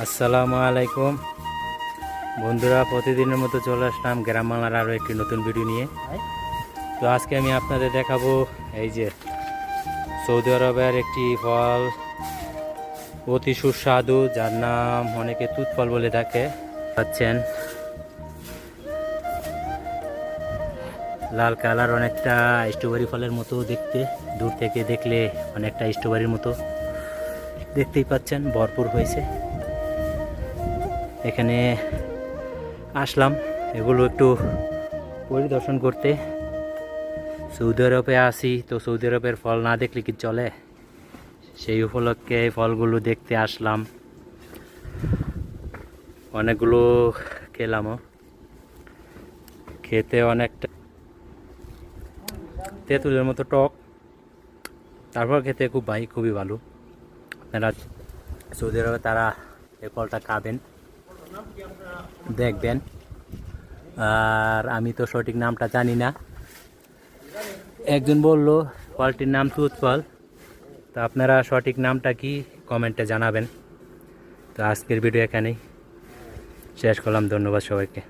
আসসালামু আলাইকুম বন্ধুরা, প্রতিদিনের মতো চলে আসলাম গ্রাম বাংলার আরও একটি নতুন ভিডিও নিয়ে। তো আজকে আমি আপনাদের দেখাবো এই যে সৌদি আরবের একটি ফল, অতি সুস্বাদু, যার নাম অনেকে তুত ফল বলে থাকে। পাচ্ছেন লাল কালার, অনেকটা স্ট্রবেরি ফলের মতো দেখতে, দূর থেকে দেখলে অনেকটা স্ট্রবেরির মতো দেখতেই পাচ্ছেন, ভরপুর হয়েছে। এখানে আসলাম এগুলো একটু পরিদর্শন করতে। সৌদি আরবে আসি তো সৌদি আরবের ফল না দেখলে কি চলে, সেই উপলক্ষে ফলগুলো দেখতে আসলাম। অনেকগুলো খেলামও, খেতে অনেকটা তেঁতুলের মতো টক, তারপর খেতে খুবই ভালো। আপনারা সৌদি আরবে তারা এই ফলটা খাবেন, দেখবেন। আর আমি তো সঠিক নামটা জানি না, একজন বলল ফলটির নাম তুত ফল। তো আপনারা সঠিক নামটা কি কমেন্টে জানাবেন। তো আজকের ভিডিও এখানেই শেষ করলাম, ধন্যবাদ সবাইকে।